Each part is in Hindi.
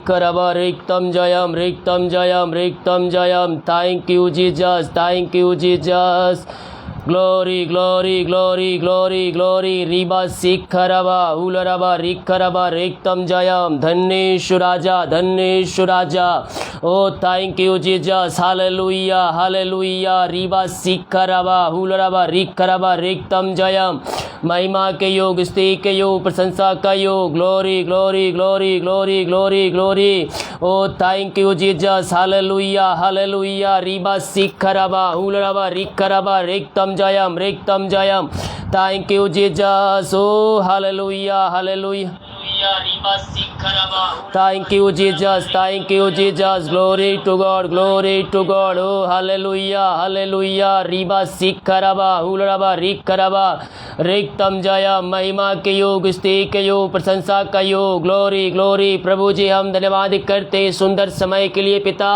Karaba Riktam Jayam Riktam Jayam Riktam Jayam. Thank you, Jesus. Thank you, Jesus. Glory, glory, glory, glory, glory. Riba Sikharaba, Ularaba, Rikaraba, Riktam Jayam. Dhaneshu Raja, Dhaneshu Raja. Oh, thank you, Jesus. Hallelujah, hallelujah. Riba Sikharaba, Ularaba, Rikaraba, Riktam Jayam. महिमा के योग, स्तुति के योग, प्रशंसा का योग. Glory, glory, glory, glory, glory, glory. Oh, thank you, Jesus. Hallelujah, hallelujah. Riba Sikharaba, Ularaba, Rikaraba, Riktam Jayam, Riktam Jayam. Thank you, Jesus. Oh, hallelujah, hallelujah. Thank you, Jesus. Thank you, Jesus. Glory to God. Glory to God. Oh, hallelujah, hallelujah. Riba Sikharaba, Ularaba, Rikaraba, Riktam Jayam. महिमा के योग, स्तुति के योग, प्रशंसा का योग. Glory, glory. प्रभु जी हम धन्यवाद करते सुंदर समय के लिए पिता.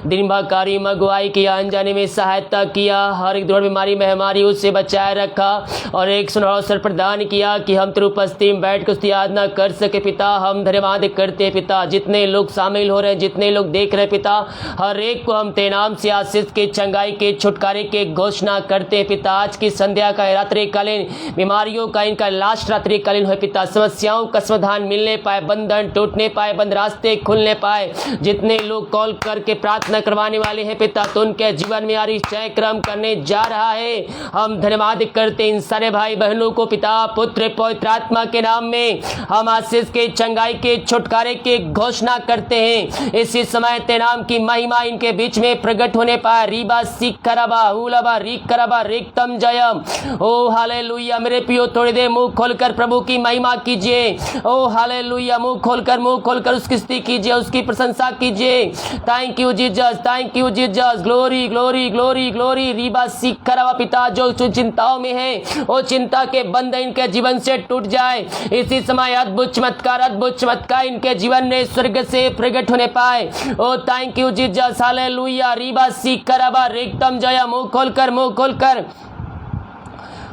दिन भर कार्य में अगुवाई किया, अनजाने में सहायता किया, हर एक दौड़ बीमारी महामारी उससे बचाए रखा और एक सुनहरा अवसर प्रदान किया कि हम तेरी उपस्थिति में बैठ कर उसकी आराधना कर सके. पिता हम धन्यवाद करते पिता. जितने लोग शामिल हो रहे हैं, जितने लोग देख रहे हैं पिता, हर एक को हम तेरे नाम से आशीष के, चंगाई के, छुटकारे के घोषणा करते पिता. आज की संध्या का रात्रिकालीन बीमारियों का इनका लास्ट रात्रिकालीन हो पिता. समस्याओं का समाधान मिलने पाए, बंधन टूटने पाए, बंद रास्ते खुलने पाए. जितने लोग कॉल करके प्रार्थना करवाने वाले हैं पिता, तो उनके जीवन में यारी चय क्रम करने जा रहा है. हम धन्यवाद करते इन सारे भाई बहनों को पिता, पुत्र पवित्र आत्मा के नाम में हम आशीष के, चंगाई के, छुटकारे के घोषणा करते हैं. इसी समय तेरे नाम की महिमा इनके बीच में प्रकट होने पाए. रीबा सिखरबा हुलबा रिकरबा रिक्तम जयम. ओ हालेलुया. मेरे पियो थोड़ी देर मुंह खोलकर प्रभु की महिमा कीजिए. ओ हालेलुया. मुंह खोलकर उसकी स्तुति कीजिए, उसकी प्रशंसा कीजिए. Thank you Jesus, thank you Jesus. Glory glory glory glory. रीबा सिखरबा पिता जो चिंताओं में है, वो चिंता के बंधन इनके जीवन से टूट जाए. इसी समय अद्भुत चमत्कार इनके जीवन में स्वर्ग से प्रकट होने पाए. ओ थैंक यू जीसस. हालेलुया. रीबा सिखरबा रिक्तम जयम. मुंह खोलकर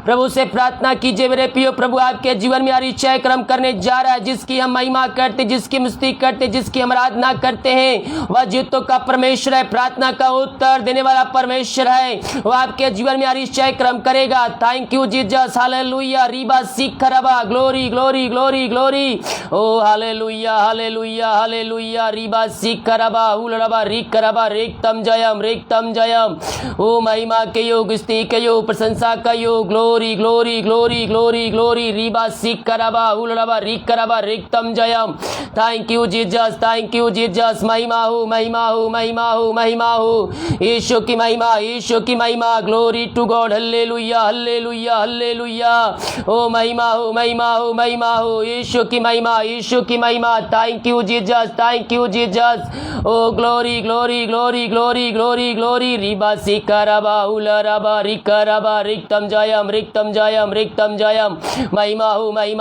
प्रभु से प्रार्थना कीजिए. मेरे प्रियो प्रभु आपके जीवन में आरिचय कर्म करने जा रहा है, जिसकी हम महिमा करते, जिसकी हम स्तुति करते, जिसकी हम आराधना करते हैं. वह जीतों का परमेश्वर है, प्रार्थना का उत्तर देने वाला परमेश्वर है. वह आपके जीवन में आरिचय कर्म करेगा. Thank you Jesus. हालेलुया. रीबा सिखरबा. Glory glory glory glory. ओ हालेलुया हालेलुया हालेलुया. रीबा सिखरबा उलरबा रिकरबा रिक्तम जयम. ओ महिमा के योग, स्तुति के योग, प्रशंसा का योग. Glory glory glory glory glory. रीबा सिखरबा उलरबा रिकरबा रिक्तम जयम. Thank you Jesus, thank you Jesus. महिमा हो महिमा हो महिमा हो महिमा हो. यीशु की महिमा, यीशु की महिमा. Glory to God. Hallelujah hallelujah hallelujah. ओ महिमा हो महिमा हो महिमा हो. यीशु की महिमा, यीशु की महिमा. Thank you Jesus, thank you Jesus. ओ glory glory glory glory glory glory. रीबा सिखरबा उलरबा रिकरबा रिक्तम जयम रिक्तम जयम. महिमा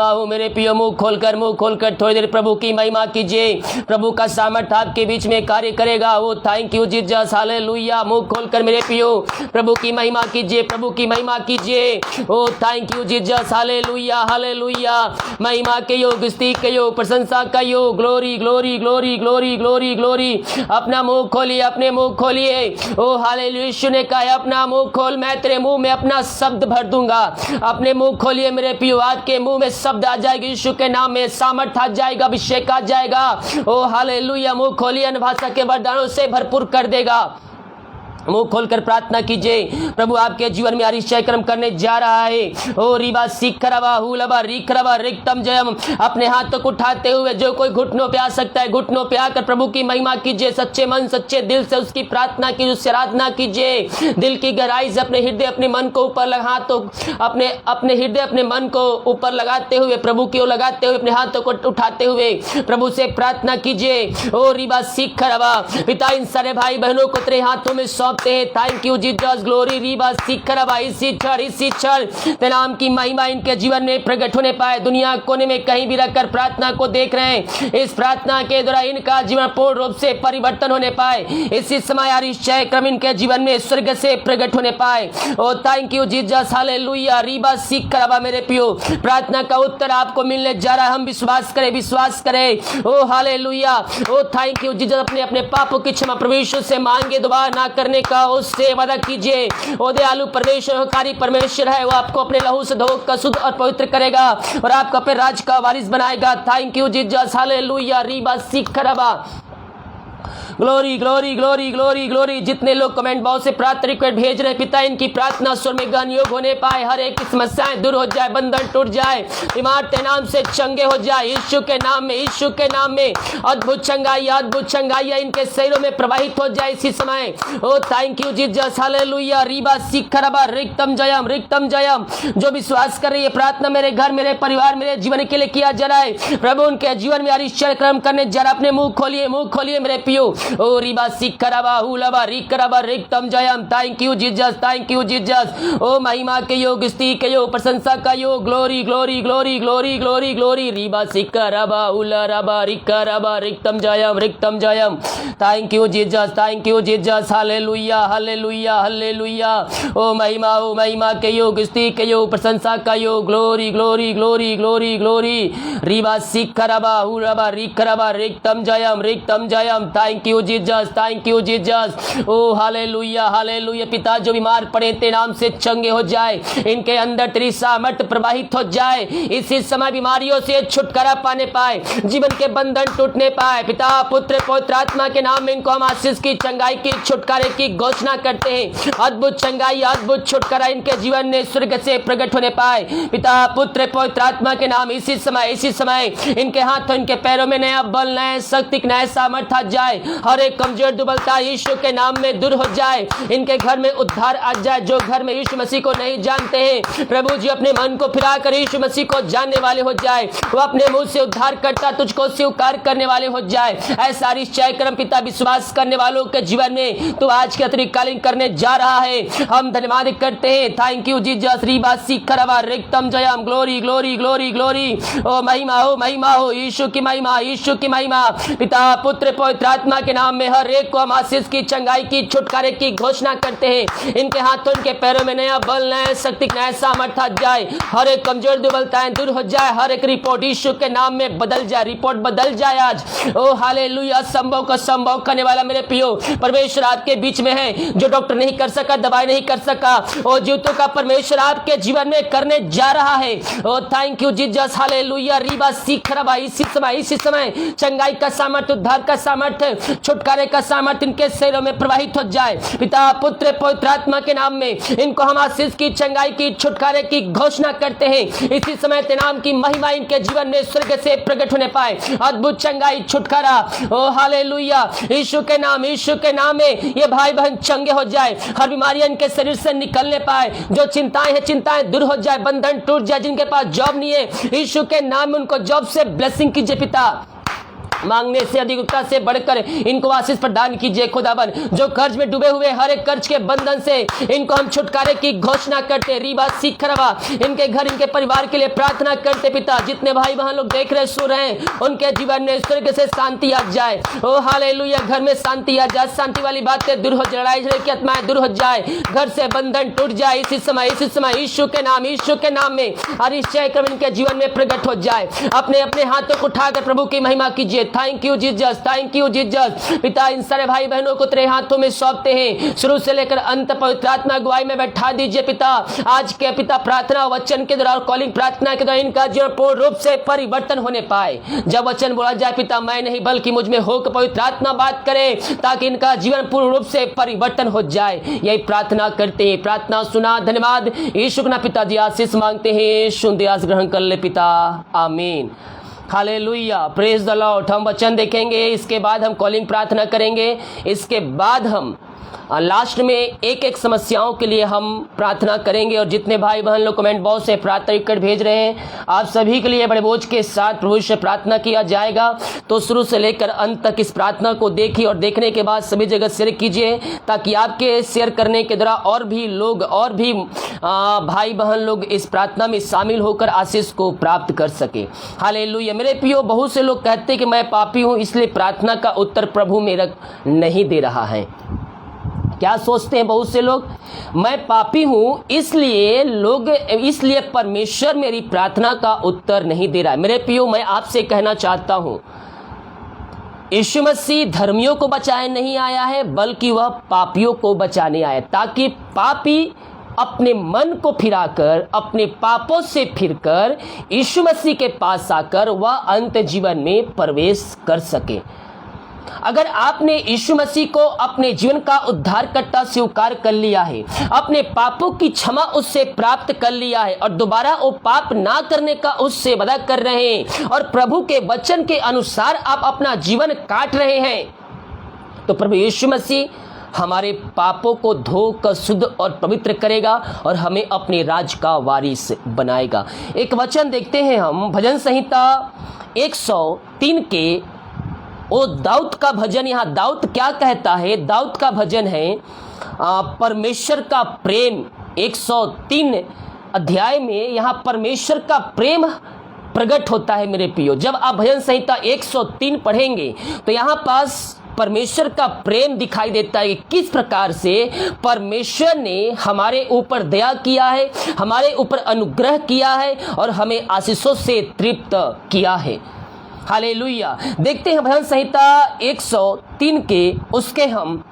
हो मेरे प्रियो. मुंह खोलकर थोड़ी देर प्रभु की महिमा कीजिए. प्रभु का सामर्थ्य आपके बीच में कार्य करेगा. ओ थैंक यू जीसस. हालेलुया. मुंह खोलकर मेरे प्रियो प्रभु की महिमा कीजिए, प्रभु की महिमा कीजिए. ओ thank you Jesus. Hallelujah hallelujah. महिमा के योग, स्तुति के योग, प्रशंसा का योग. Glory glory glory glory glory glory. अपना मुंह खोलिए, अपने मुंह खोलिए. ओ हालेलुया. यीशु ने कहा अपना मुंह खोल, मैं तेरे मुंह में अपना शब्द भर दूंगा. अपने मुंह खोलिए मेरे प्रियो. आपके मुंह में शब्द आ जाएगी. यीशु के नाम में सामर्थ आ जाएगा, अभिषेक आ जाएगा. ओ हालेलुया. मुंह खोलिए, अन्य भाषा के वरदानों से भरपूर कर देगा. मुंह खोलकर प्रार्थना कीजिए. प्रभु आपके जीवन में आरिचय कर्म करने जा रहा है. ओ रीबा सिखरबा हुलबा रिकरबा रिक्तम जयम. अपने हाथों को उठाते हुए जो कोई घुटनों पे आ सकता है, घुटनों पे आकर प्रभु की महिमा कीजिए. सच्चे मन सच्चे दिल से उसकी प्रार्थना कीजिए, उससे आराधना कीजिए. दिल की गहराई से अपने हृदय अपने मन को ऊपर लगा, तो अपने हृदय अपने मन को ऊपर लगाते हुए, प्रभु की ओर लगाते हुए, अपने हाथों को उठाते हुए प्रभु से प्रार्थना कीजिए. ओ रीबा सिखरबा. पिता इन सारे भाई बहनों को तेरे हाथों में सौंप सौंपते हैं। थैंक यू जीसस, ग्लोरी रीबा सिखरबा। इसी क्षण तेरे नाम की महिमा इनके जीवन में प्रकट होने पाए। दुनिया कोने में कहीं भी रखकर प्रार्थना को देख रहे हैं, इस प्रार्थना के द्वारा इनका जीवन पूर्ण रूप से परिवर्तन होने पाए। इसी समय आरिश्चय क्रम इनके जीवन में स्वर्ग से प्रकट होने पाए। ओ थैंक यू जीसस, हालेलुया रीबा सिखरबा। मेरे पियो, प्रार्थना का उत्तर आपको मिलने जा रहा है। हम विश्वास करें। ओ हालेलुया। ओ थैंक यू जीसस। अपने अपने पापों की क्षमा परमेश्वर से मांगे, दोबारा ना करने का उससे वादा कीजिए। ओ दयालु परमेश्वर, कारी परमेश्वर है, वो आपको अपने लहू से धोकर शुद्ध और पवित्र करेगा और आपको अपने राज का वारिस बनाएगा। थैंक यू जीसस, हालेलुया रीबा सिखरबा। Glory glory glory glory glory. जितने लोग कमेंट बॉक्स से प्रार्थना रिक्वेस्ट भेज रहे पिता, इनकी प्रार्थना स्वर में गान योग होने पाए। हर एक की समस्याएं दूर हो जाए, बंधन टूट जाए, बीमार तेरे नाम से चंगे हो जाए। यीशु के नाम में, यीशु के नाम में अद्भुत चंगाई इनके शरीरों में प्रवाहित हो जाए इसी समय। ओ थैंक यू जीसस, हालेलुया रीबा सिखरबा। रिक्तम जयम। जो विश्वास कर रही है प्रार्थना मेरे घर, मेरे परिवार, मेरे जीवन के लिए किया जा रहा है, प्रभु उनके जीवन में आश्चर्य कर्म करने जरा अपने मुंह खोलिए मेरे पियो। ओ रिबा सिखरबा हुलबा रिकरबा रिक्तम जयम। Thank you Jesus. ओ महिमा के योग, स्तुति के योग, प्रशंसा का योग। Glory glory glory glory glory glory. रिबा सिखरबा हुलरबा रिकरबा रिक्तम जयम। Thank you Jesus. Hallelujah hallelujah hallelujah. ओ महिमा के योग, स्तुति के योग, प्रशंसा का योग। Glory glory glory glory glory. रिबा सिखरबा हुलबा रिकरबा रिक्तम जयम। Thank you Jesus. ओ हालेलुया हालेलुया। पिता, जो बीमार पड़े तेरे नाम से चंगे हो जाए, इनके अंदर तेरी सामर्थ प्रवाहित हो जाए। इसी समय बीमारियों से छुटकारा पाने पाए, जीवन के बंधन टूटने पाए। पिता, पुत्र, पवित्र आत्मा के नाम में इनको हम आशीष की, चंगाई की, छुटकारे की घोषणा करते हैं। अद्भुत चंगाई, अद्भुत छुटकारा इनके जीवन में स्वर्ग से प्रकट होने पाए। पिता, पुत्र, पवित्र आत्मा के नाम इसी समय इनके हाथों, इनके पैरों में नया बल, नया शक्ति, नया सामर्थ आ जाए। हर एक कमजोर दुबलता यीशु के नाम में दूर हो जाए। इनके घर में उद्धार आ जाए। जो घर में यीशु मसीह को नहीं जानते हैं, प्रभु जी अपने मन को फिराकर यीशु मसीह को जानने वाले हो जाए। वो अपने मुंह से उद्धार करता तुझको स्वीकार करने वाले हो जाए। ऐसा निश्चय कर्म पिता, विश्वास करने वालों के जीवन में तो आज के अतिरिक्तकालीन करने जा रहा है। हम धन्यवाद करते हैं। Thank you Jesus. रीबा सिखरबा रिक्तम जयम। Glory glory glory glory. ओ महिमा हो यीशु की महिमा। पिता, पुत्र, पवित्र आत्मा के नाम में हर एक को हम आशीष की, चंगाई की, छुटकारे की घोषणा करते हैं। इनके हाथों, इनके पैरों में नया बल, नया शक्ति, नया सामर्थ आ जाए। हर एक कमजोर दुबलताएं दूर हो जाए। हर एक रिपोर्ट यीशु के नाम में बदल जाए। रिपोर्ट बदल जाए आज। ओ हालेलुया। संभव को संभव करने वाला मेरे पियो परमेश्वर आपके बीच में है। जो डॉक्टर नहीं कर सका, दवाई नहीं कर सका, ओ जीवतों का परमेश्वर आपके जीवन में करने जा रहा है। ओ थैंक यू जीसस, हालेलुया रीबा सिखरबा। इसी समय चंगाई का सामर्थ, उद्धार का सामर्थ, छुटकारे का सामर्थ इनके शरीरों में प्रवाहित हो जाए। पिता, पुत्र, पवित्र आत्मा के नाम में इनको हम आशीष की, चंगाई की, छुटकारे की घोषणा करते हैं। इसी समय तेरे नाम की महिमा इनके जीवन में स्वर्ग से प्रकट होने पाए। अद्भुत चंगाई, छुटकारा। ओ हालेलुया। यीशु के नाम में ये भाई बहन चंगे हो जाए। हर बीमारियां इनके शरीर से निकलने पाए। जो चिंताएं दूर हो जाए, बंधन टूट जाए। जिनके पास जॉब नहीं है, यीशु के नाम में उनको जॉब से ब्लेसिंग कीजिए पिता। मांगने से अधिकता से बढ़कर इनको आशीष प्रदान कीजिए खुदावन। जो कर्ज में डूबे हुए, हर एक कर्ज के बंधन से इनको हम छुटकारे की घोषणा करते। रीबा सिखरबा। इनके घर, इनके परिवार के लिए प्रार्थना करते पिता। जितने भाई बहन लोग देख रहे, सुन रहे हैं, उनके जीवन में स्वर्ग से शांति आ जाए। ओ हालेलुया। घर में शांति आ जाए। शांति वाली बातें दूर हो जाए। लड़ाई झगड़े की आत्माएं दूर हो जाए। घर से बंधन टूट जाए। इसी समय यीशु के नाम में अरिश्चय क्रम इनके जीवन में प्रकट हो जाए। अपने अपने हाथों को उठाकर प्रभु की महिमा कीजिए। Thank you Jesus. पिता, इन सारे भाई बहनों को तेरे हाथों में सौंपते हैं। शुरू से लेकर अंत पवित्र आत्मा अगुवाई में बैठा दीजिए पिता। आज के पिता प्रार्थना वचन के द्वारा और कॉलिंग प्रार्थना के द्वारा इनका जीवन पूर्ण रूप से परिवर्तन होने पाए। जब वचन बोला जाए पिता, मैं नहीं बल्कि मुझ में होकर पवित्र आत्मा बात करे, ताकि इनका जीवन पूर्ण रूप से परिवर्तन हो जाए। यही प्रार्थना करते हैं। प्रार्थना सुना। धन्यवाद यीशु के पिताजी। आशीष मांगते हैं। सुन आस ग्रहण कर ले पिता। आमीन। हालेलुया। Praise the Lord. हम वचन देखेंगे, इसके बाद हम कॉलिंग प्रार्थना करेंगे, इसके बाद हम लास्ट में एक एक समस्याओं के लिए हम प्रार्थना करेंगे। और जितने भाई बहन लोग कमेंट बॉक्स से प्रार्थना रिक्वेस्ट भेज रहे हैं, आप सभी के लिए बड़े बोझ के साथ प्रभु से प्रार्थना किया जाएगा। तो शुरू से लेकर अंत तक इस प्रार्थना को देखिए और देखने के बाद सभी जगह शेयर कीजिए, ताकि आपके शेयर करने के द्वारा और भी लोग, और भी भाई बहन लोग इस प्रार्थना में शामिल होकर आशीष को प्राप्त कर सके। हालेलुया। मेरे प्रियो, बहुत से लोग कहते हैं कि मैं पापी हूँ, इसलिए प्रार्थना का उत्तर प्रभु मेरा नहीं दे रहा है। क्या सोचते हैं बहुत से लोग? मैं पापी हूं इसलिए परमेश्वर मेरी प्रार्थना का उत्तर नहीं दे रहा है। मेरे प्रियो, मैं आपसे कहना चाहता हूं, यीशु मसीह धर्मियों को बचाने नहीं आया है, बल्कि वह पापियों को बचाने आया, ताकि पापी अपने मन को फिराकर, अपने पापों से फिरकर यीशु मसीह के पास आकर वह अंत जीवन में प्रवेश कर सके। अगर आपने यीशु मसीह को अपने जीवन का उद्धारकर्ता स्वीकार कर लिया है, अपने पापों की क्षमा उससे प्राप्त कर लिया है और दोबारा वो पाप ना करने का उससे वादा कर रहे हैं और प्रभु के वचन के अनुसार आप अपना जीवन काट रहे हैं, तो प्रभु यीशु मसीह हमारे पापों को धोकर शुद्ध और पवित्र करेगा और हमें अपने राज का वारिस बनाएगा। एक वचन देखते हैं हम, भजन संहिता 103 के वो दाऊद का भजन। यहाँ दाऊद क्या कहता है? दाऊद का भजन है परमेश्वर का प्रेम। 103 अध्याय में यहाँ परमेश्वर का प्रेम प्रकट होता है। मेरे प्रियो, जब आप भजन संहिता 103 पढ़ेंगे तो यहाँ पास परमेश्वर का प्रेम दिखाई देता है कि किस प्रकार से परमेश्वर ने हमारे ऊपर दया किया है, हमारे ऊपर अनुग्रह किया है और हमें आशीषों से तृप्त किया है। हालेलुया। देखते हैं भजन संहिता 103 के उसके हम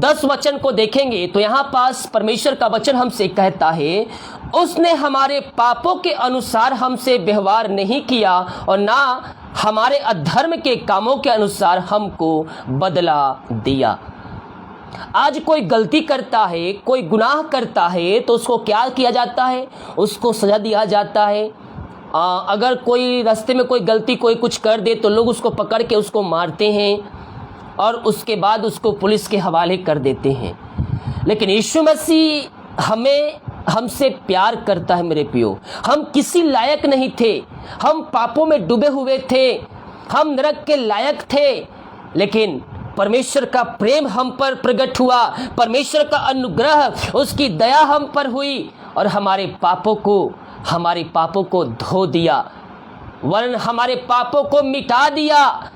10 वचन को देखेंगे तो यहाँ पास परमेश्वर का वचन हमसे कहता है, उसने हमारे पापों के अनुसार हमसे व्यवहार नहीं किया और ना हमारे अधर्म के कामों के अनुसार हमको बदला दिया। आज कोई गलती करता है, कोई गुनाह करता है तो उसको क्या किया जाता है? उसको सजा दिया जाता है। अगर कोई रास्ते में कोई गलती कोई कुछ कर दे तो लोग उसको पकड़ के उसको मारते हैं और उसके बाद उसको पुलिस के हवाले कर देते हैं। लेकिन यीशु मसीह हमसे प्यार करता है। मेरे प्रियो, हम किसी लायक नहीं थे, हम पापों में डूबे हुए थे, हम नरक के लायक थे, लेकिन परमेश्वर का प्रेम हम पर प्रकट हुआ, परमेश्वर का अनुग्रह, उसकी दया हम पर हुई और हमारे पापों को धो दिया, वरन हमारे पापों को मिटा दिया।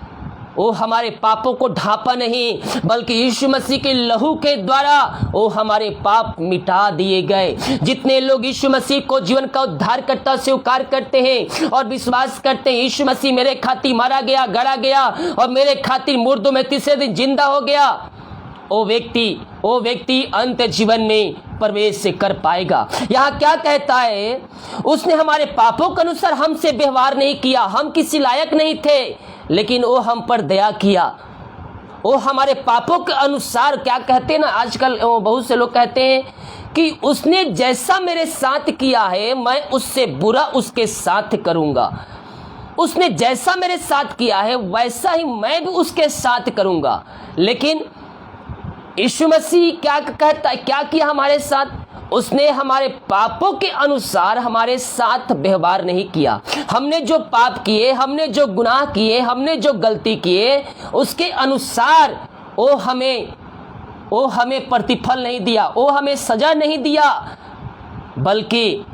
वो हमारे पापों को ढांपा नहीं, बल्कि यीशु मसीह के लहू के द्वारा वो हमारे पाप मिटा दिए गए। जितने लोग यीशु मसीह को जीवन का उद्धारकर्ता स्वीकार करते हैं और विश्वास करते हैं यीशु मसीह मेरे खातिर मारा गया, गड़ा गया और मेरे खातिर मुर्दों में तीसरे दिन जिंदा हो गया, वो व्यक्ति अंत जीवन में प्रवेश से कर पाएगा। यहाँ क्या कहता है? उसने हमारे पापों के अनुसार हमसे व्यवहार नहीं किया, हम किसी लायक नहीं थे, लेकिन वो हम पर दया किया। वो हमारे पापों के अनुसार, क्या कहते हैं ना, आजकल बहुत से लोग कहते हैं कि उसने जैसा मेरे साथ किया है मैं उससे बुरा उसके साथ करूंगा, उसने जैसा मेरे साथ किया है वैसा ही मैं भी उसके साथ करूंगा। लेकिन यीशु मसीह क्या कहता है, क्या किया हमारे साथ? उसने हमारे पापों के अनुसार हमारे साथ व्यवहार नहीं किया। हमने जो पाप किए, हमने जो गुनाह किए, हमने जो गलती किए, उसके अनुसार वो हमें प्रतिफल नहीं दिया, वो हमें सजा नहीं दिया, बल्कि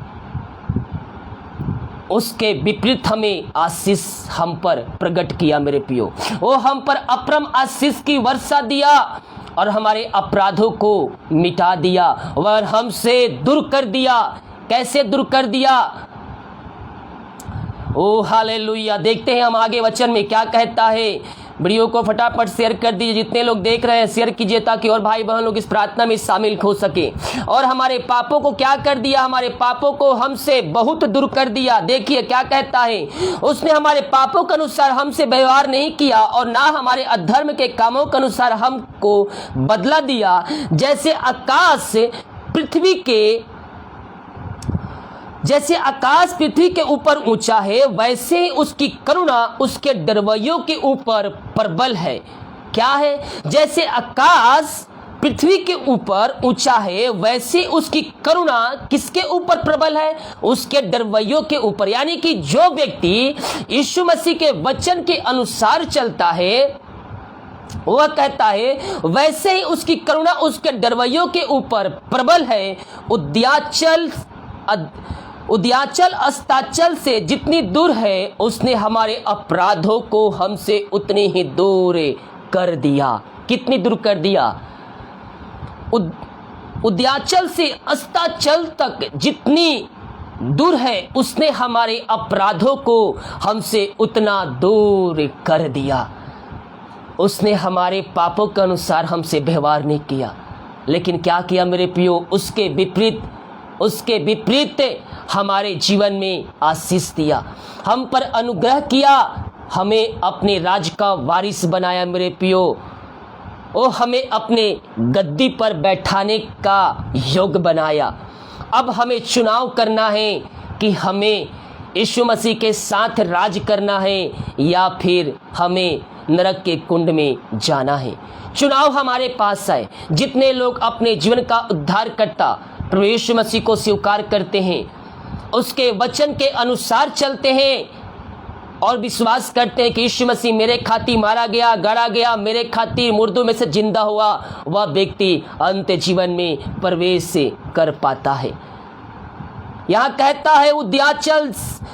उसके विपरीत हमें आशीष हम पर प्रकट किया। मेरे प्रियो, वो हम पर अपरम आशीष की वर्षा दिया और हमारे अपराधों को मिटा दिया और हमसे दूर कर दिया। कैसे दूर कर दिया? ओ हालेलुया। देखते हैं हम आगे वचन में क्या कहता है। वीडियो को फटाफट शेयर कर दीजिए, जितने लोग देख रहे हैं शेयर कीजिए, ताकि और भाई बहन लोग इस प्रार्थना में शामिल हो सके। और हमारे पापों को क्या कर दिया? हमारे पापों को हमसे बहुत दूर कर दिया। देखिए क्या कहता है, उसने हमारे पापों के अनुसार हमसे व्यवहार नहीं किया और ना हमारे अधर्म के कामों के अनुसार हमको बदला दिया। जैसे आकाश पृथ्वी के ऊपर ऊंचा है, वैसे ही उसकी करुणा उसके डरवैयों के ऊपर प्रबल है। क्या है? जैसे आकाश पृथ्वी के ऊपर ऊंचा है, वैसे उसकी करुणा किसके ऊपर प्रबल है? उसके डरवैयों के ऊपर। यानी कि जो व्यक्ति यीशु मसीह के वचन के अनुसार चलता है, वह कहता है वैसे ही उसकी करुणा उसके डरवैयों के ऊपर प्रबल है। उद्याचल अस्ताचल से जितनी दूर है, उसने हमारे अपराधों को हमसे उतनी ही दूर कर दिया। कितनी दूर कर दिया? उद्याचल से अस्ताचल तक जितनी दूर है, उसने हमारे अपराधों को हमसे उतना दूर कर दिया। उसने हमारे पापों के अनुसार हमसे व्यवहार नहीं किया, लेकिन क्या किया मेरे प्रियो? उसके विपरीत हमारे जीवन में आशीष दिया, हम पर अनुग्रह किया, हमें अपने राज का वारिस बनाया मेरे प्रियो। वो हमें अपने गद्दी पर बैठाने का योग्य बनाया। अब हमें चुनाव करना है कि हमें यीशु मसीह के साथ राज करना है या फिर हमें नरक के कुंड में जाना है। चुनाव हमारे पास है। जितने लोग अपने जीवन का उद्धारकर्ता प्रभु यीशु मसीह को स्वीकार करते हैं, उसके वचन के अनुसार चलते हैं और विश्वास करते हैं कि यीशु मसीह मेरे खातिर मारा गया, गड़ा गया, मेरे खातिर मुर्दों में से जिंदा हुआ, वह व्यक्ति अंत जीवन में प्रवेश कर पाता है। यहाँ कहता है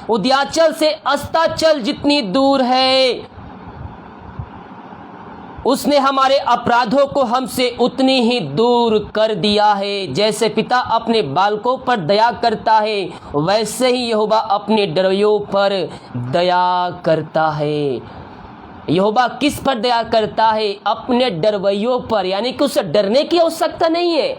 उद्याचल से अस्ताचल जितनी दूर है, उसने हमारे अपराधों को हमसे उतनी ही दूर कर दिया है। जैसे पिता अपने बालकों पर दया करता है, वैसे ही यहोवा अपने डरवैयों पर दया करता है। यहोवा किस पर दया करता है? अपने डरवैयों पर। यानी कि उसे डरने की आवश्यकता नहीं है।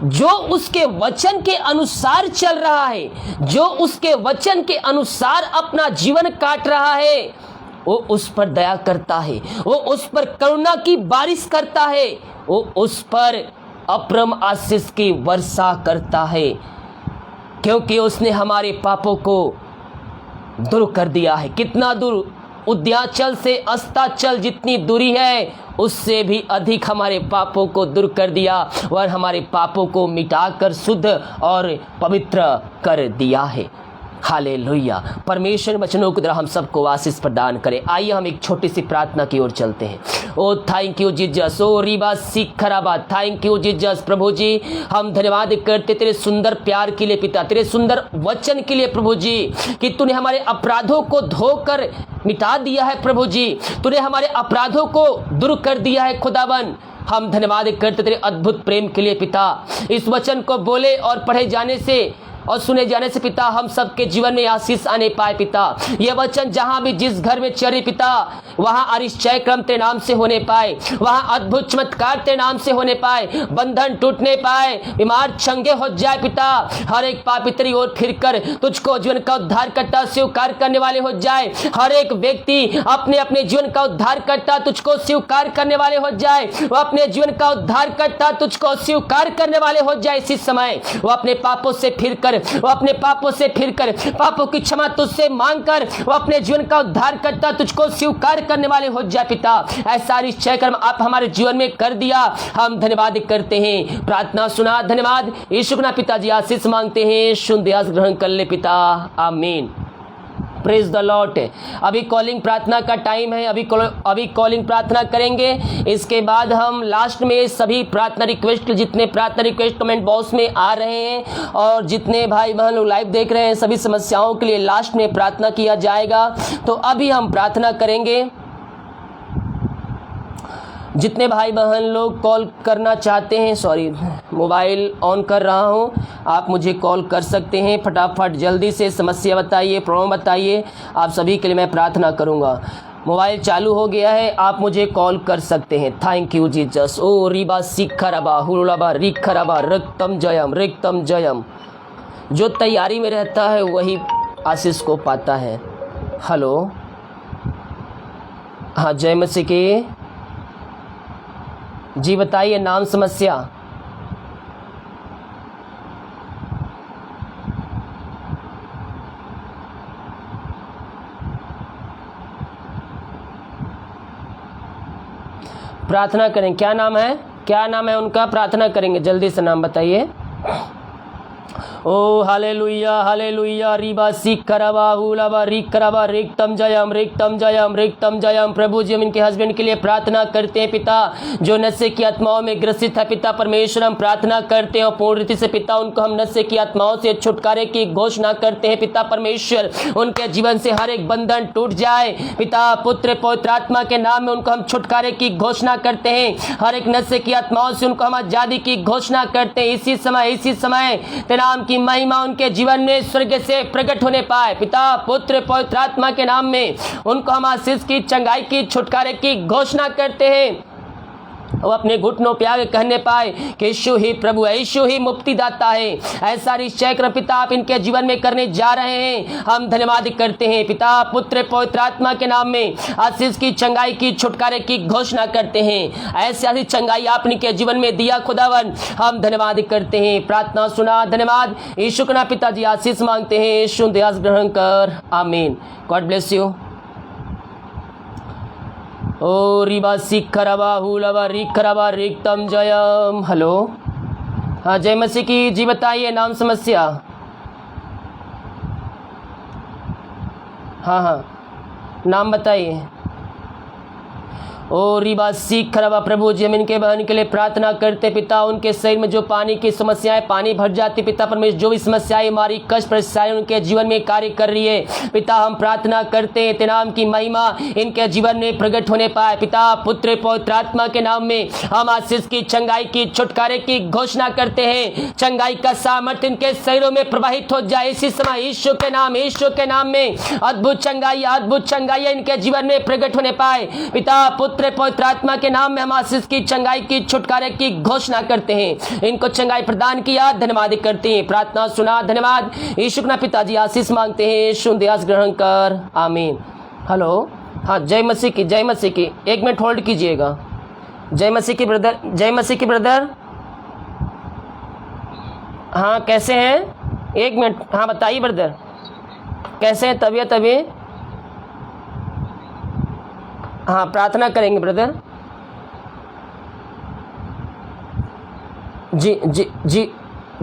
जो उसके वचन के अनुसार चल रहा है, जो उसके वचन के अनुसार अपना जीवन काट रहा है, वो उस पर दया करता है, वो उस पर करुणा की बारिश करता है, वो उस पर अपरम आशीष की वर्षा करता है, क्योंकि उसने हमारे पापों को दूर कर दिया है। कितना दूर? उद्याचल से अस्ताचल जितनी दूरी है, उससे भी अधिक हमारे पापों को दूर कर दिया और हमारे पापों को मिटाकर शुद्ध और पवित्र कर दिया है। हालेलुया। परमेश्वर वचनों के द्वारा हम सबको आशीष प्रदान करे। आइए हम एक छोटी सी प्रार्थना की ओर चलते हैं। ओ थैंक यू जीसस, ओ रिबा सिखराबा, थैंक यू जीसस। प्रभु जी, हम धन्यवाद करते तेरे सुंदर प्यार के लिए पिता, तेरे सुंदर वचन के लिए प्रभु जी, कि तूने हमारे अपराधों को धोकर मिटा दिया है प्रभु जी, तूने हमारे अपराधों को दूर कर दिया है खुदावन। हम धन्यवाद करते तेरे अद्भुत प्रेम के लिए पिता। इस वचन को बोले और पढ़े जाने से और सुने जाने से पिता, हम सबके जीवन में आशीष आने पाए पिता। यह वचन जहां भी जिस घर में चले पिता, वहां अरिश्चय क्रम तेरे नाम से होने पाए, वहां अद्भुत चमत्कार तेरे नाम से होने पाए, बंधन टूटने पाए, बीमार चंगे हो जाए पिता। हर एक पापी तेरी ओर फिरकर तुझको जीवन का उद्धार करता स्वीकार करने वाले हो जाए। हर एक व्यक्ति अपने अपने जीवन का उद्धार करता तुझको स्वीकार करने वाले हो जाए। वह अपने जीवन का उद्धार करता तुझको स्वीकार करने वाले हो जाए। इसी समय वो अपने पापों से फिरकर, वो अपने पापों से फिरकर, पापों की क्षमा तुझसे मांगकर, वो अपने जीवन का उद्धार करता तुझको स्वीकार करने वाले हो जाए पिता। ऐसा निश्चय कर्म आप हमारे जीवन में कर दिया, हम धन्यवाद करते हैं। प्रार्थना सुना, धन्यवाद यीशु के नाम पिताजी आशीष मांगते हैं, शून्य आस ग्रहण कर ले पिता, आमीन। Praise the Lord. अभी कॉलिंग प्रार्थना का टाइम है, अभी कॉलिंग प्रार्थना करेंगे। इसके बाद हम लास्ट में सभी प्रार्थना रिक्वेस्ट, जितने प्रार्थना रिक्वेस्ट कमेंट बॉक्स में आ रहे हैं और जितने भाई बहन लोग लाइव देख रहे हैं, सभी समस्याओं के लिए लास्ट में प्रार्थना किया जाएगा। तो अभी हम प्रार्थना करेंगे। जितने भाई बहन लोग कॉल करना चाहते हैं, सॉरी मोबाइल ऑन कर रहा हूं, आप मुझे कॉल कर सकते हैं। फटाफट जल्दी से समस्या बताइए, प्रॉब्लम बताइए, आप सभी के लिए मैं प्रार्थना करूंगा। मोबाइल चालू हो गया है, आप मुझे कॉल कर सकते हैं। Thank you Jesus. ओ रिबा सिखरबा हुलबा रिखरबा रक्तम जयम रिक्तम जयम। जो तैयारी में रहता है वही आशीष को पाता है। हेलो, हाँ जय मसीह की जी, बताइए नाम समस्या। प्रार्थना करें। क्या नाम है, क्या नाम है उनका? प्रार्थना करेंगे, जल्दी से नाम बताइए। ओ हालेलुया हालेलुया रीबा सीख करवा हुलाबा रिक करवा रिक्तम जयम रिक्तम जयम रिक्तम जयम। प्रभु जी हम इनके हस्बैंड के लिए प्रार्थना करते हैं पिता, जो नशे की आत्माओं में ग्रसित है पिता परमेश्वर। हम प्रार्थना करते हैं और पूर्ण रीति से पिता उनको हम नशे की आत्माओं से छुटकारे की घोषणा करते हैं पिता परमेश्वर। उनके जीवन से हर एक बंधन टूट जाए पिता, पुत्र पवित्र आत्मा के नाम में उनको हम छुटकारे की घोषणा करते हैं। हर एक नशे की आत्माओं से उनको हम आजादी की घोषणा करते हैं। इसी समय तेरे नाम की महिमा उनके जीवन में स्वर्ग से प्रकट होने पाए पिता, पुत्र पवित्र आत्मा के नाम में उनको हम आशीष की, चंगाई की, छुटकारे की घोषणा करते हैं। वो अपने घुटनों पे आगे कहने पाए कि यीशु ही प्रभु है, यीशु ही मुक्तिदाता है। ऐसा निश्चय कर पिता आप इनके जीवन में करने जा रहे हैं। हम धन्यवाद करते हैं पिता, पुत्र पवित्र आत्मा के नाम में आशीष की, चंगाई की, छुटकारे की घोषणा करते हैं। ऐसे आशीष चंगाई आप इनके जीवन में दिया खुदावन, हम धन्यवाद करते हैं। प्रार्थना सुना, धन्यवाद यीशु के नाम पिताजी आशीष मांगते हैं। यीशु दयास ग्रहण कर, आमीन। God bless you. ओ रिबा सीख खराबा हुलाबा रिक खराबा रिक्तम जयम। हेलो, हाँ जय मसीह की। जी बताइए नाम, समस्या। हाँ नाम बताइए। ओ रिबा सीख खराबा। प्रभु जी हम इनके बहन के लिए प्रार्थना करते पिता, उनके शरीर में जो पानी की समस्याएं, पानी भर जाती पिता परमेश्वर, जो भी समस्याएं हमारी कष्ट परेशानी उनके जीवन में कार्य कर रही है पिता, हम प्रार्थना करते हैं तेरे नाम की महिमा इनके जीवन में प्रकट होने पाए पिता, पुत्र पवित्र आत्मा के नाम में हम आशीष की, चंगाई की, छुटकारे की घोषणा करते हैं। चंगाई का सामर्थ्य इनके शरीरों में प्रवाहित हो जाए इसी समय यीशु के नाम, यीशु के नाम में अद्भुत चंगाई इनके जीवन में प्रकट होने पाए पिता, पुत्र पवित्र आत्मा के नाम में हम आशीष की, चंगाई की, छुटकारे की घोषणा करते हैं। इनको चंगाई प्रदान किया, धन्यवाद करते हैं। प्रार्थना सुना, धन्यवाद यीशु के नाम पिताजी आशीष मांगते हैं। यीशु दयास ग्रहण कर, आमीन। हेलो, हाँ जय मसीह की, जय मसीह की। 1 मिनट होल्ड कीजिएगा। जय मसीह की ब्रदर, जय मसीह की ब्रदर। हाँ कैसे हैं? 1 मिनट, हाँ बताइए ब्रदर कैसे हैं? तबीयत अभी? हाँ प्रार्थना करेंगे ब्रदर। जी जी जी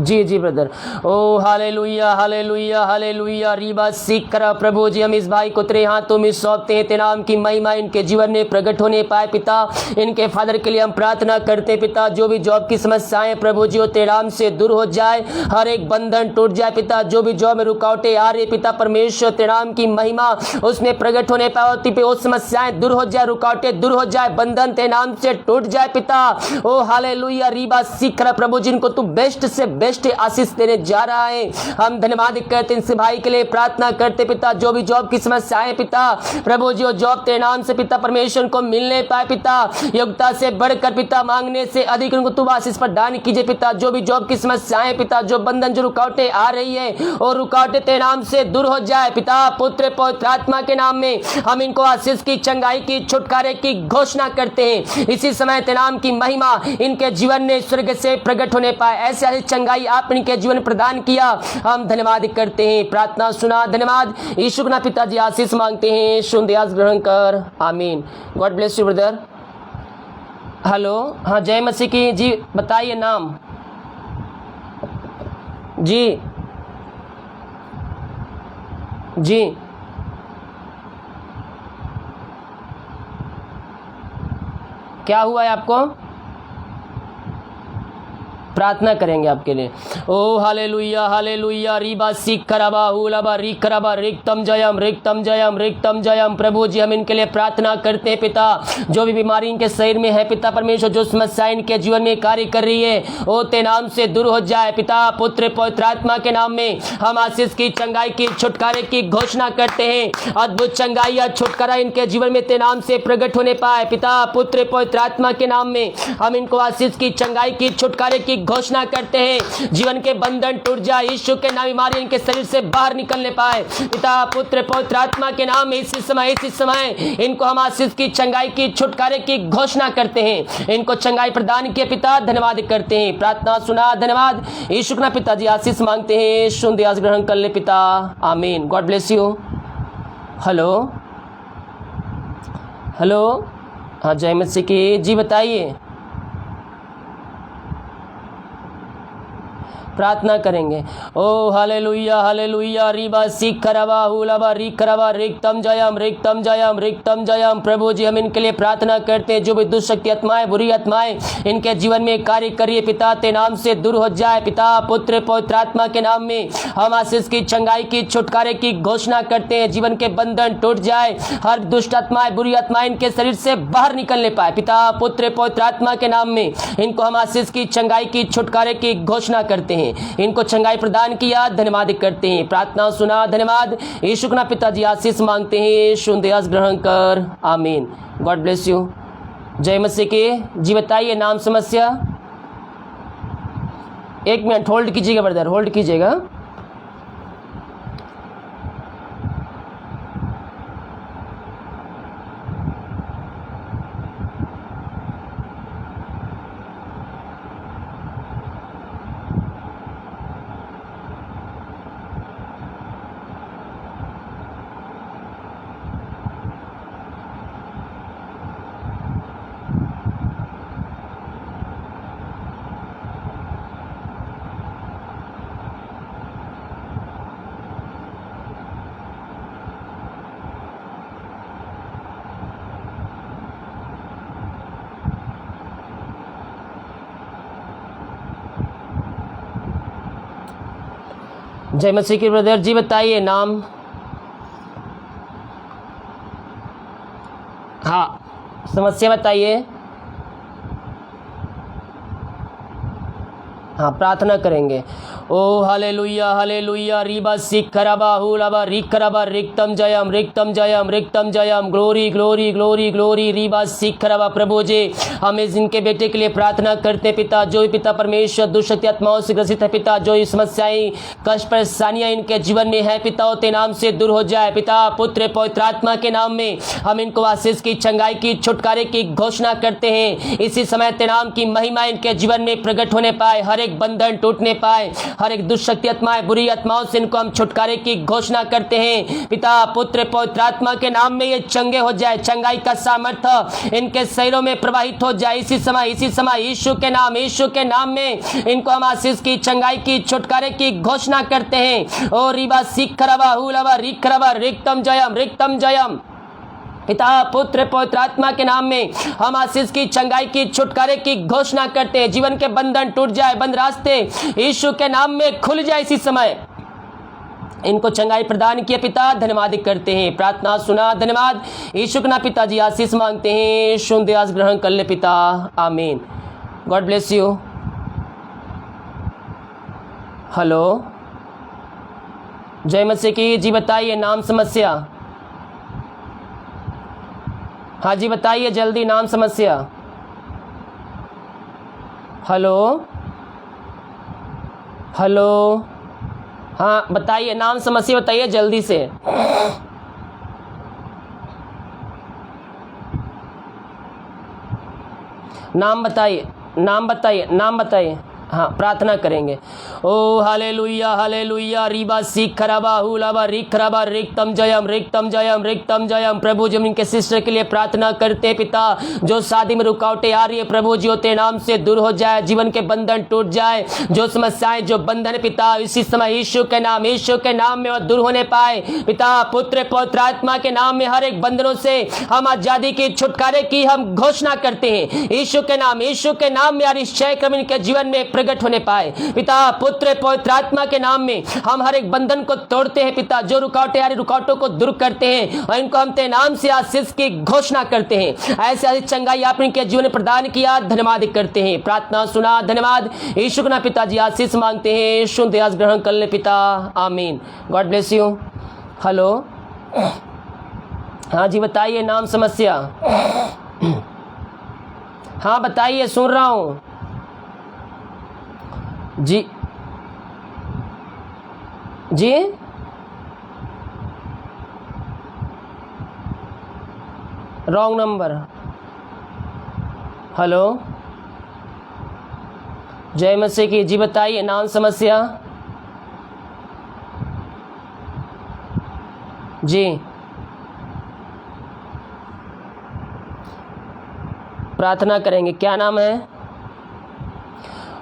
जी जी ब्रदर। ओ हालेलुया हालेलुया हालेलुया रीबा सीख करा। प्रभु जी हम इस भाई को तेरे हाथों में सौंपते हैं, तेरे नाम की महिमा इनके जीवन में प्रकट होने पाए पिता। इनके फादर के लिए हम प्रार्थना करते पिता, जो भी जॉब की समस्याएं प्रभु जी वो तेरे नाम से दूर हो जाए, हर एक बंधन टूट जाए पिता, जो भी जॉब में रुकावटें आ रही पिता परमेश्वर तेरे नाम की महिमा उसमें प्रकट होने पाए पे, वो समस्याएं दूर हो जाए, रुकावटें दूर हो जाए, बंधन तेरे नाम से टूट जाए पिता। ओ हालेलुया रीबा सीख करा। प्रभु जिनको तू बेस्ट से बेस्ट आशीष देने जा रहा है, हम धन्यवाद करते हैं। इस भाई के लिए प्रार्थना करते पिता, जो भी जॉब की समस्याएं पिता प्रभु जी वो जॉब तेरे नाम से पिता परमेश्वर को मिलने पाए पिता, योग्यता से बढ़कर पिता, मांगने से अधिक उनको तू आशीष प्रदान कीजिए पिता। जो भी जॉब की समस्याएं पिता, जो बंधन, जो रुकावटें आ रही है और रुकावटें तेरे नाम से दूर हो जाए पिता, पुत्र पवित्र आत्मा के नाम में हम इनको आशीष की, चंगाई की, छुटकारे की घोषणा करते हैं। इसी समय तेरे नाम की महिमा इनके जीवन में स्वर्ग से प्रकट होने पाए, ऐसे ऐसी चंगाई आप इनके जीवन प्रदान किया, हम धन्यवाद करते हैं। प्रार्थना सुना, धन्यवाद यीशु के नाम पिताजी आशीष मांगते हैं। यीशु दयास ग्रहण कर, आमीन। God bless you brother. Hello, हाँ जय मसीह की। जी बताइए नाम। जी जी क्या हुआ है आपको? प्रार्थना करेंगे आपके लिए। ओ हालेलुया हालेलुया रीबा सीख खराबा हुलाबा रिक खराबा रिक्तम जयम रिक्तम जयम रिक्तम जयम। प्रभु जी हम इनके लिए प्रार्थना करते हैं पिता, जो भी बीमारी इनके शरीर में है पिता परमेश्वर, जो समस्याएं इनके जीवन में कार्य कर रही है वो तेरे नाम से दूर हो जाए पिता, पुत्र पवित्र आत्मा के नाम में हम आशीष की, चंगाई की, छुटकारे की घोषणा करते हैं। अद्भुत चंगाई या छुटकारा इनके जीवन में तेरे नाम से प्रकट होने पाए पिता, पुत्र पवित्र आत्मा के नाम में हम इनको आशीष की, चंगाई की, छुटकारे की घोषणा करते हैं। जीवन के बंधन टूट जाए, यीशु के नाम बीमारी इनके शरीर से बाहर निकलने पाए पिता, पुत्र पवित्र आत्मा के नाम में इसी समय इनको हम आशीष की, चंगाई की, छुटकारे की घोषणा करते हैं। इनको चंगाई प्रदान किए पिता, धन्यवाद करते हैं। प्रार्थना सुना, धन्यवाद यीशु के नाम पिताजी आशीष मांगते हैं। यीशु दयास ग्रहण कर ले पिता, आमीन। God bless you. Hello hello, हाँ जय मसीह की जी, बताइए, प्रार्थना करेंगे। ओ हालेलुया हालेलुया रीबा सिखरवा हुलवा रिखरवा रिक्तम रिक्तम जयम। प्रभु जी हम इनके लिए प्रार्थना करते हैं, जो भी दुष्शक्ति आत्माएं, बुरी आत्माएं इनके जीवन में कार्य करिए पिता, ते नाम से दूर हो जाए पिता। पुत्र पवित्र आत्मा के नाम में हम आशीष की, चंगाई की, छुटकारे की घोषणा करते हैं। जीवन के बंधन टूट जाए, हर दुष्ट आत्माएं, बुरी आत्माएं इनके शरीर से बाहर निकलने पाए पिता। पुत्र पवित्र आत्मा के नाम में इनको हम आशीष की, चंगाई की, छुटकारे की घोषणा करते हैं। इनको चंगाई प्रदान किया, धन्यवाद करते हैं। प्रार्थना सुना, धन्यवाद। यीशु के नाम पिताजी आशीष मांगते हैं, यीशु दयास ग्रहण कर, आमीन। God bless you. जय मसीह के जी, बताइए नाम, समस्या। एक मिनट होल्ड कीजिएगा ब्रदर, होल्ड कीजिएगा। जय मसीह की ब्रदर जी, बताइए नाम। हाँ, समस्या बताइए। हाँ, प्रार्थना करेंगे। ओ हालेलुया हालेलुया रीबा सिखरबा हुलबा रिखरबा रिक्तम जयम। ग्लोरी ग्लोरी ग्लोरी ग्लोरी रीबा सिखरबा। प्रभु जी हम इनके बेटे के लिए प्रार्थना करते पिता, जो पिता परमेश्वर दुष्शक्ति आत्माओं से ग्रसित है पिता, जो ये समस्याएं, कष्ट, परेशानियां इनके जीवन में है पिता, तेरे नाम से दूर हो जाए पिता। पुत्र पवित्र आत्मा के नाम में हम इनको आशीष की, चंगाई की, छुटकारे की घोषणा करते हैं। इसी समय तेरे नाम की महिमा इनके जीवन में प्रकट होने पाए, हर एक बंधन टूटने पाए, हर एक दुष्शक्ति आत्माएं, बुरी आत्माओं से इनको हम छुटकारे की घोषणा करते हैं पिता। पुत्र पवित्र आत्मा के नाम में ये चंगे हो जाए, चंगाई का सामर्थ्य इनके शरीरों में प्रवाहित हो जाए। इसी समय यीशु के नाम में इनको हम आशीष की, चंगाई की, छुटकारे की घोषणा करते हैं। ओ रीबा सिखरबा हुलबा रिखरबा रिक्तम जयम। पिता पुत्र पवित्र आत्मा के नाम में हम आशीष की, चंगाई की, छुटकारे की घोषणा करते हैं। जीवन के बंधन टूट जाए, बंद रास्ते यीशु के नाम में खुल जाए। इसी समय इनको चंगाई प्रदान किए पिता, धन्यवाद करते हैं। प्रार्थना सुना, धन्यवाद। यीशु के नाम पिताजी आशीष मांगते हैं, यीशु दयास ग्रहण कर ले पिता, आमीन। God bless you. हेलो, जय मसीह की जी, बताइए नाम, समस्या। हाँ जी बताइए जल्दी, नाम, समस्या। हेलो हेलो, हाँ बताइए नाम, समस्या बताइए जल्दी से। नाम बताइए, नाम बताइए, नाम बताइए। हाँ, प्रार्थना करेंगे। ओ हालेलुया हालेलुया रीबा सिखरबा हुलबा रिखरबा रिक्तम जयम। प्रभु जी हम इनके सिस्टर के लिए प्रार्थना करते पिता, जो शादी में रुकावटें आ रही है प्रभु जी, तेरे नाम से दूर हो जाए, जीवन के बंधन टूट जाए, जो समस्याएं, जो बंधन पिता, इसी समय यीशु के नाम में और दूर होने पाए पिता। पुत्र पवित्र आत्मा के नाम में हर एक बंधनों से हम आजादी की, छुटकारे की हम घोषणा करते हैं। यीशु के नाम में हर इच्छा क्रम इनके जीवन में प्रकट होने पाए पिता। पुत्र पवित्र आत्मा के नाम में हम हर एक बंधन को तोड़ते हैं पिता, जो रुकावटें आ रही रुकावटों को दूर करते हैं और इनको हम तेरे नाम से आशीष की घोषणा करते हैं। ऐसे चंगाई आपने इनके जीवन में प्रदान किया, धन्यवाद करते हैं। प्रार्थना सुना, धन्यवाद। यीशु के नाम पिताजी आशीष मांगते हैं, यीशु दयास ग्रहण कर ले पिता, आमीन। God bless you. हेलो, हाँ जी बताइए नाम, समस्या। हाँ बताइए, सुन रहा हूं जी जी। Wrong number. हेलो, जय मसीह की जी, बताइए नाम, समस्या। जी प्रार्थना करेंगे। क्या नाम है?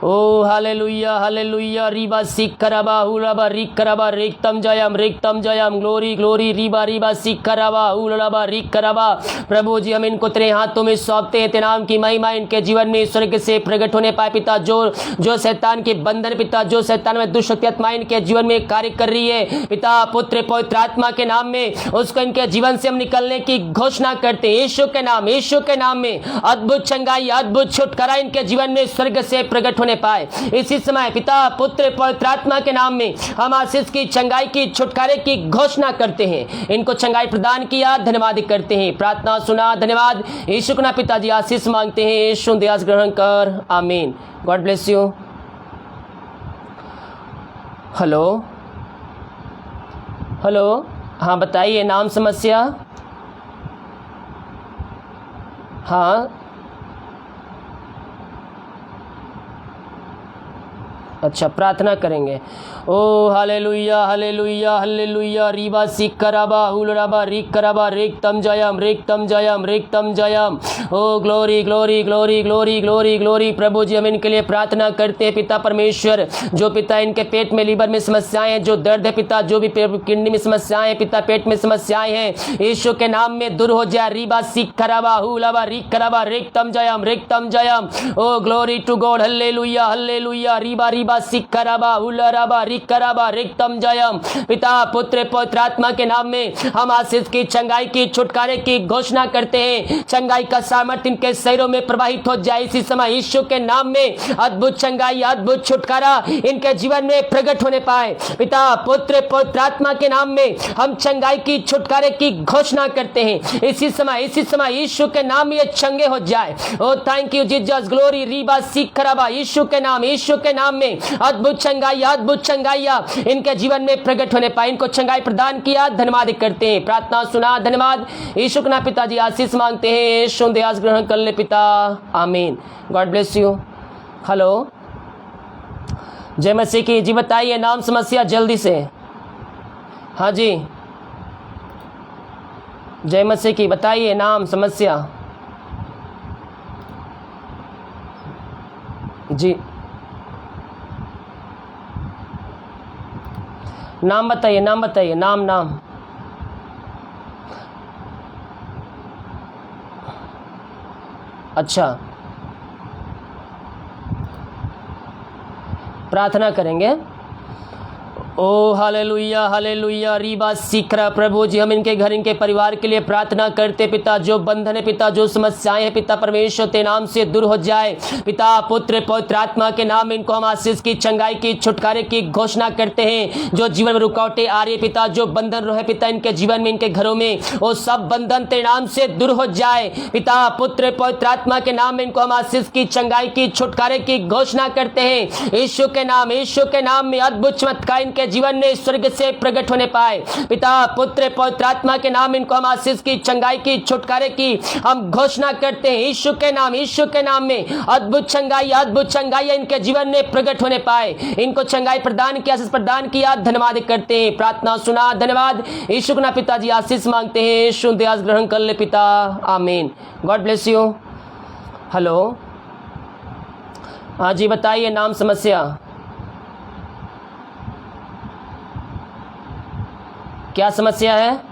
ओ हालेलुया हालेलुया। रीबा सिखरबा हुलबा रिकरबा रिक्तम जयम ग्लोरी ग्लोरी रीबा रीबा सिखरबा हुलबा रिकरबा। प्रभु जी हम इनको तेरे हाथों में सौंपते हैं। तेरे नाम की महिमा इनके जीवन में स्वर्ग से प्रकट होने पाए पिता। जो शैतान के बंधन पिता, जो शैतान में दुष्ट आत्मा इनके जीवन में कार्य कर रही है पिता, पुत्र पवित्र आत्मा के नाम में उसको इनके जीवन से हम निकलने की घोषणा करते हैं। यीशु के नाम में अद्भुत चंगाई अद्भुत छुटकारा इनके जीवन में स्वर्ग से प्रकट पाए। इसी समय पिता पुत्र पवित्र आत्मा के नाम में हम आशीष की चंगाई की छुटकारे की घोषणा करते हैं। इनको चंगाई प्रदान किया, धन्यवाद करते हैं। प्रार्थना सुना, धन्यवाद। यीशु के नाम पिताजी आशीष मांगते हैं। यीशु दयास ग्रहण कर, आमीन। God bless you. Hello hello, हाँ बताइए नाम समस्या। हाँ अच्छा, प्रार्थना करेंगे। ओ हालेलुया हालेलुया हालेलुया। रीबा सिखरबा हुलरबा रिकरबा रिक्तम जयम। ओ glory glory glory glory glory glory. प्रभु जी हम इनके लिए प्रार्थना करते हैं पिता परमेश्वर। जो पिता इनके पेट में लीवर में समस्याएं हैं, जो दर्द है पिता, जो भी किडनी में समस्याएं हैं पिता, पेट में समस्याएं हैं, यीशु के नाम में दूर हो जाए। रीबा सिखरबा हुलबा रिकरबा रिक्तम जयम। ओ glory to God, hallelujah hallelujah. रीबा सिखरबा हुलरबा रिकरबा रिक्तम जयम। पिता पुत्र पवित्र आत्मा के नाम में हम आशीष की चंगाई की छुटकारे की घोषणा करते हैं। चंगाई का सामर्थ्य इनके शरीरों में प्रवाहित हो जाए। इसी समय यीशु के नाम में अद्भुत चंगाई अद्भुत छुटकारा इनके जीवन में प्रकट होने पाए। पिता पुत्र पवित्र आत्मा के नाम में हम चंगाई की छुटकारे की घोषणा करते हैं। इसी समय यीशु के नाम में ये चंगे हो जाए। ओ थैंक यू जीसस, ग्लोरी। रीबा सिखरबा, यीशु के नाम में अद्भुत चंगाइया इनके जीवन में प्रकट होने पाए। इनको चंगाई प्रदान किया, धन्यवाद करते हैं। प्रार्थना सुना, धन्यवाद। यीशु के नाम पिताजी आशीष मांगते हैं। यीशु दयास ग्रहण कर ले पिता, आमीन। God bless you. हेलो, जय मसीह की। जी बताइए नाम समस्या जल्दी से। हाँ जी, जय मसीह की, बताइए नाम समस्या। जी नाम बताइए, नाम। अच्छा, प्रार्थना करेंगे। ओ हालेलुया हालेलुया। रीबा सिखरा। प्रभु जी हम इनके घर इनके परिवार के लिए प्रार्थना करते पिता। जो बंधन है पिता, जो समस्याएं हैं पिता परमेश्वर तेरे नाम से दूर हो जाए। पिता पुत्र पवित्र आत्मा के नाम में इनको हम आशीष की चंगाई की छुटकारे की घोषणा करते हैं। जो जीवन में रुकावटें आ रही है पिता, जो बंधन रहे पिता इनके जीवन में, इनके घरों में, वो सब बंधन तेरे नाम से दूर हो जाए। पिता पुत्र पवित्र आत्मा के नाम में इनको हम आशीष की चंगाई की छुटकारे की घोषणा करते हैं। यीशु के नाम में अद्भुत चमत्कार इनके जीवन में स्वर्ग से प्रकट होने पाए। पिता पुत्र पवित्र आत्मा के नाम इनको हम आशीष की चंगाई की छुटकारे की हम घोषणा करते हैं। यीशु के नाम में अद्भुत चंगाई इनके जीवन में प्रकट होने पाए। इनको चंगाई प्रदान किया, आशीष प्रदान किया, धन्यवाद करते हैं। प्रार्थना सुना, धन्यवाद। यीशु के नाम पिताजी आशीष मांगते हैं। यीशु दयास ग्रहण कर ले पिता, आमीन। God bless you. हेलो, हाँ जी बताइए नाम समस्या। क्या समस्या है?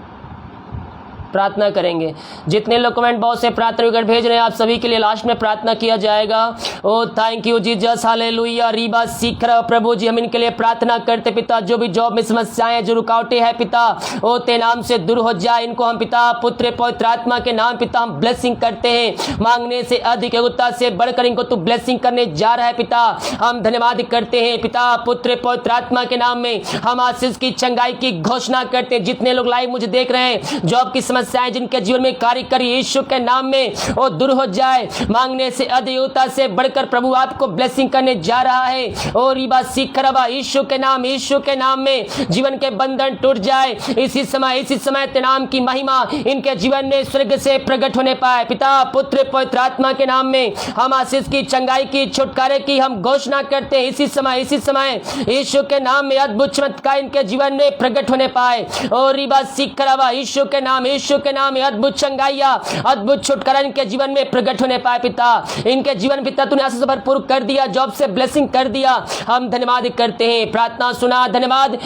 प्रार्थना करेंगे। जितने लोग कमेंट बॉक्स से प्रार्थना विकट भेज रहे हैं आप सभी के लिए लास्ट में प्रार्थना किया जाएगा। ओ थैंक यू जीसस, हालेलुया। रीबा सीख रहा प्रभु जी हम इनके लिए प्रार्थना करते पिता। जो भी जॉब में समस्याएं, जो रुकावटें हैं पिता, ओ ते नाम से दूर हो जाए। इनको हम पिता पुत्र पवित्र आत्मा के नाम पिता हम ब्लेसिंग करते हैं। मांगने से अधिक योग्यता से बढ़कर इनको तू ब्लेसिंग करने जा रहा है पिता। हम धन्यवाद करते हैं पिता पुत्र पवित्र आत्मा के नाम में हम आशीष की चंगाई की घोषणा करते हैं। जितने लोग लाइव मुझे देख रहे हैं, जॉब की समस्याएं जिनके जीवन में कार्य करी, यीशु के नाम में वो दूर हो जाए। मांगने से अधिक योग्यता से बढ़कर प्रभु आपको ब्लेसिंग करने जा रहा है। और रिबा सिखरबा, यीशु के नाम में जीवन के बंधन टूट जाए। इसी समय तेरे नाम की महिमा इनके जीवन में स्वर्ग से प्रकट होने पाए। पिता पुत्र पवित्र आत्मा के नाम में हम आशीष की चंगाई की छुटकारे की हम घोषणा करते हैं। इसी समय यीशु के नाम में अद्भुत चमत्कार इनके जीवन में प्रकट होने पाए। और रिबा सिखरबा, यीशु के नाम यीशु के नाम में अद्भुत चंगाइया, अद्भुत छुटकारा इनके जीवन में प्रकट होने पाए पिता। इनके जीवन पिता तूने आशीष से भरपूर कर दिया, जॉब से ब्लेसिंग कर दिया। हम धन्यवाद करते हैं, प्रार्थना सुना, धन्यवाद।